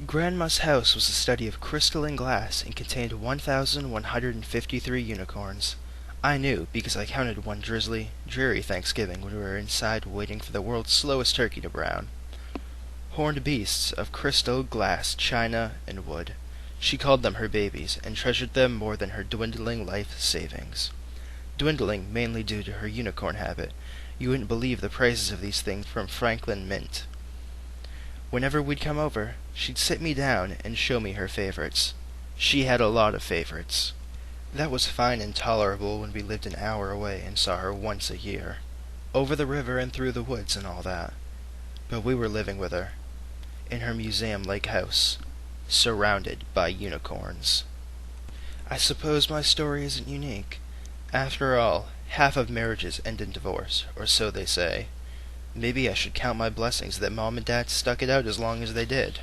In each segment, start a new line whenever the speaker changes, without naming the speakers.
Grandma's house was a study of crystalline glass and contained 1,153 unicorns. I knew because I counted one drizzly, dreary Thanksgiving when we were inside waiting for the world's slowest turkey to brown. Horned beasts of crystal, glass, china, and wood. She called them her babies and treasured them more than her dwindling life savings. Dwindling mainly due to her unicorn habit. You wouldn't believe the prices of these things from Franklin Mint. Whenever we'd come over, she'd sit me down and show me her favorites. She had a lot of favorites. That was fine and tolerable when we lived an hour away and saw her once a year. Over the river and through the woods and all that. But we were living with her. In her museum-like house. Surrounded by unicorns. I suppose my story isn't unique. After all, half of marriages end in divorce, or so they say. Maybe I should count my blessings that Mom and Dad stuck it out as long as they did.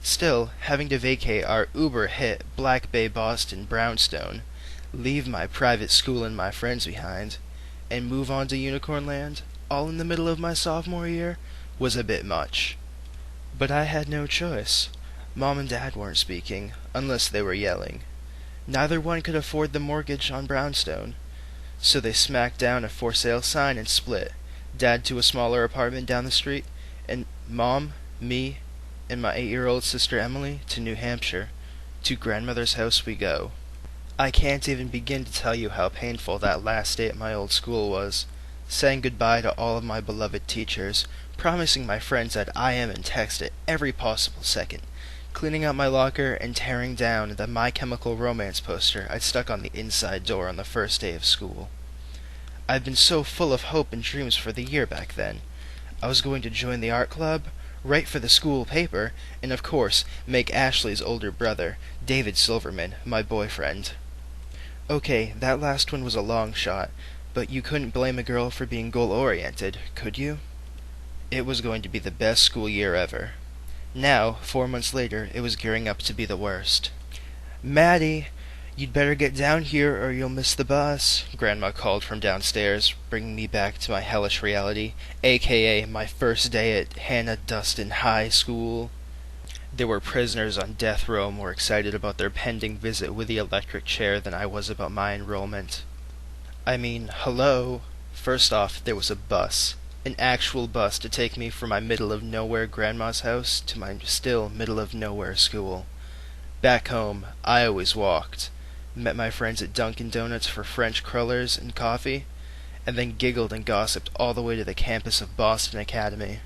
Still, having to vacate our uber-hit Black Bay Boston brownstone, leave my private school and my friends behind, and move on to Unicorn Land, all in the middle of my sophomore year, was a bit much. But I had no choice. Mom and Dad weren't speaking, unless they were yelling. Neither one could afford the mortgage on brownstone, so they smacked down a for sale sign and split. Dad to a smaller apartment down the street, and Mom, me, and my 8-year-old sister Emily to New Hampshire. To grandmother's house we go. I can't even begin to tell you how painful that last day at my old school was. Saying goodbye to all of my beloved teachers, promising my friends that I am in text at every possible second, cleaning out my locker and tearing down the My Chemical Romance poster I'd stuck on the inside door on the first day of school. I'd been so full of hope and dreams for the year back then. I was going to join the art club, write for the school paper, and of course make Ashley's older brother, David Silverman, my boyfriend. Okay, that last one was a long shot, but you couldn't blame a girl for being goal-oriented, could you? It was going to be the best school year ever. Now, 4 months later, it was gearing up to be the worst. "Maddie, you'd better get down here or you'll miss the bus," Grandma called from downstairs, bringing me back to my hellish reality, aka my first day at Hannah Dustin High School. There were prisoners on death row more excited about their pending visit with the electric chair than I was about my enrollment. I mean, hello. First off, there was a bus. An actual bus to take me from my middle-of-nowhere grandma's house to my still middle-of-nowhere school. Back home, I always walked. Met my friends at Dunkin' Donuts for French crullers and coffee, and then giggled and gossiped all the way to the campus of Boston Academy.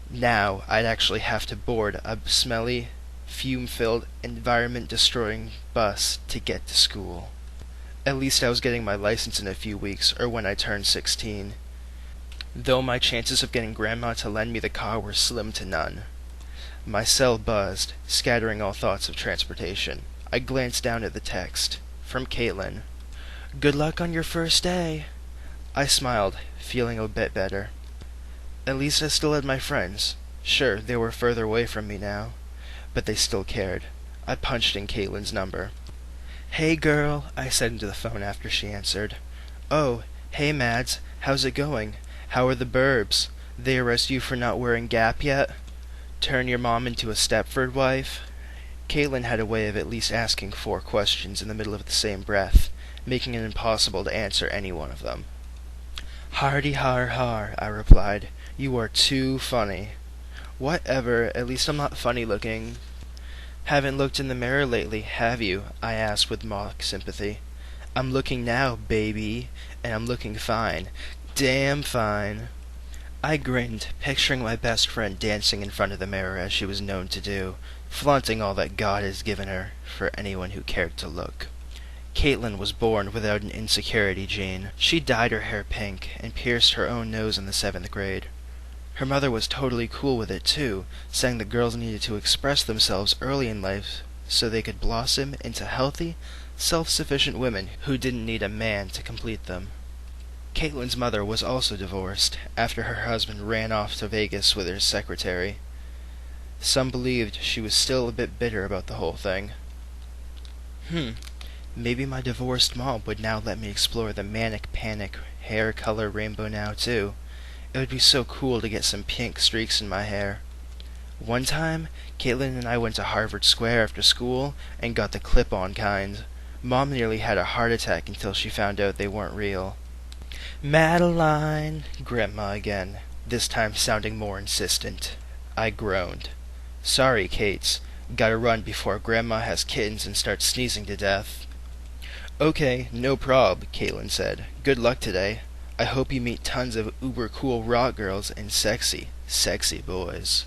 Now, I'd actually have to board a smelly, fume-filled, environment-destroying bus to get to school. At least I was getting my license in a few weeks, or when I turned 16. Though my chances of getting Grandma to lend me the car were slim to none. My cell buzzed, scattering all thoughts of transportation. I glanced down at the text. From Caitlin. "Good luck on your first day." I smiled, feeling a bit better. At least I still had my friends. Sure, they were further away from me now, but they still cared. I punched in Caitlin's number. "Hey girl," I said into the phone after she answered. "Oh, hey Mads, how's it going? How are the burbs? They arrest you for not wearing Gap yet? Turn your mom into a Stepford wife?" Caitlin had a way of at least asking 4 questions in the middle of the same breath, making it impossible to answer any one of them. "Hardy har har," I replied. "You are too funny." "Whatever, at least I'm not funny looking." "Haven't looked in the mirror lately, have you?" I asked with mock sympathy. "I'm looking now, baby, and I'm looking fine. Damn fine." I grinned, picturing my best friend dancing in front of the mirror as she was known to do, flaunting all that God has given her, for anyone who cared to look. Caitlin was born without an insecurity gene. She dyed her hair pink and pierced her own nose in the 7th grade. Her mother was totally cool with it too, saying that girls needed to express themselves early in life so they could blossom into healthy, self-sufficient women who didn't need a man to complete them. Caitlin's mother was also divorced, after her husband ran off to Vegas with her secretary. Some believed she was still a bit bitter about the whole thing. Maybe my divorced mom would now let me explore the manic panic hair color rainbow now too. It would be so cool to get some pink streaks in my hair. One time, Caitlin and I went to Harvard Square after school and got the clip-on kind. Mom nearly had a heart attack until she found out they weren't real. "Madeline," Grandma again, this time sounding more insistent. I groaned. "Sorry, Kates. Gotta run before Grandma has kittens and starts sneezing to death." "Okay, no prob," Caitlin said. "Good luck today. I hope you meet tons of uber cool rock girls and sexy, sexy boys."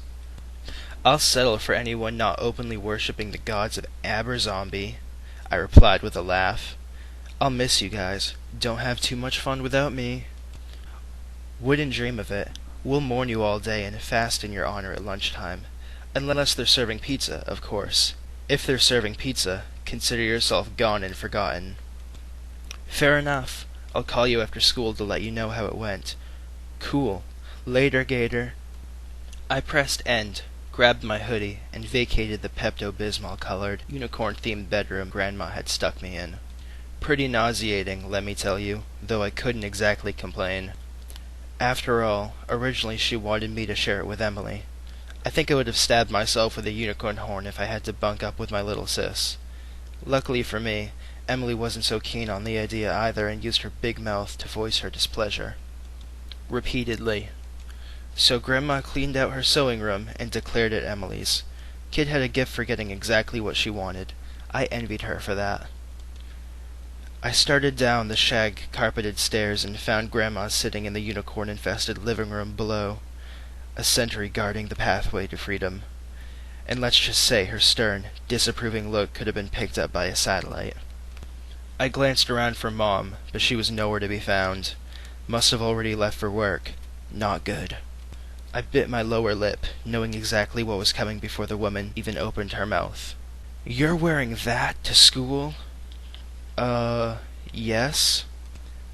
"I'll settle for anyone not openly worshipping the gods of Aberzombie," I replied with a laugh. "I'll miss you guys. Don't have too much fun without me." "Wouldn't dream of it. We'll mourn you all day and fast in your honor at lunchtime. Unless they're serving pizza, of course. If they're serving pizza, consider yourself gone and forgotten." "Fair enough. I'll call you after school to let you know how it went." "Cool. Later, Gator." I pressed end, grabbed my hoodie, and vacated the Pepto-Bismol-colored, unicorn-themed bedroom Grandma had stuck me in. Pretty nauseating, let me tell you, though I couldn't exactly complain. After all, originally she wanted me to share it with Emily. I think I would have stabbed myself with a unicorn horn if I had to bunk up with my little sis. Luckily for me, Emily wasn't so keen on the idea either and used her big mouth to voice her displeasure. Repeatedly. So Grandma cleaned out her sewing room and declared it Emily's. Kid had a gift for getting exactly what she wanted. I envied her for that. I started down the shag-carpeted stairs and found Grandma sitting in the unicorn-infested living room below, a sentry guarding the pathway to freedom. And let's just say her stern, disapproving look could have been picked up by a satellite. I glanced around for Mom, but she was nowhere to be found. Must have already left for work. Not good. I bit my lower lip, knowing exactly what was coming before the woman even opened her mouth. "You're wearing that to school?" Yes."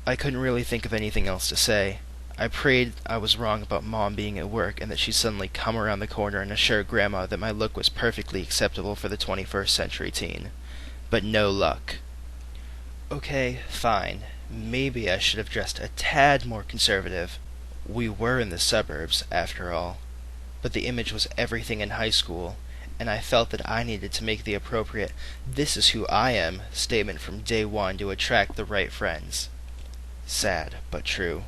I couldn't really think of anything else to say. I prayed I was wrong about Mom being at work and that she'd suddenly come around the corner and assure Grandma that my look was perfectly acceptable for the 21st century teen. But no luck. Okay, fine. Maybe I should have dressed a tad more conservative. We were in the suburbs, after all. But the image was everything in high school, and I felt that I needed to make the appropriate "this is who I am" statement from day one to attract the right friends. Sad, but true.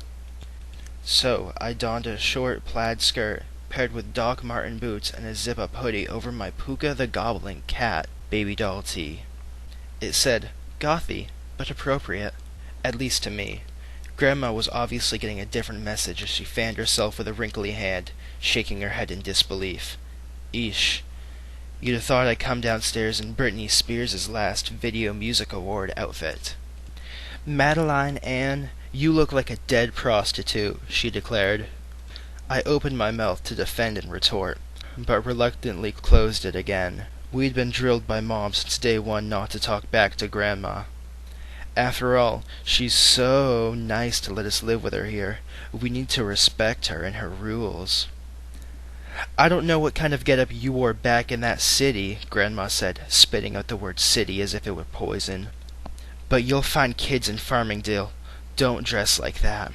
So I donned a short plaid skirt, paired with Doc Marten boots and a zip-up hoodie over my Puka the Gobbling Cat baby doll tee. It said, gothy, but appropriate, at least to me. Grandma was obviously getting a different message as she fanned herself with a wrinkly hand, shaking her head in disbelief. Eesh. You'd have thought I'd come downstairs in Britney Spears' last Video Music Award outfit. "Madeline Ann, you look like a dead prostitute," she declared. I opened my mouth to defend and retort, but reluctantly closed it again. We'd been drilled by Mom since day one not to talk back to Grandma. After all, she's so nice to let us live with her here. We need to respect her and her rules. "I don't know what kind of get-up you wore back in that city," Grandma said, spitting out the word city as if it were poison. "But you'll find kids in Farmingdale don't dress like that."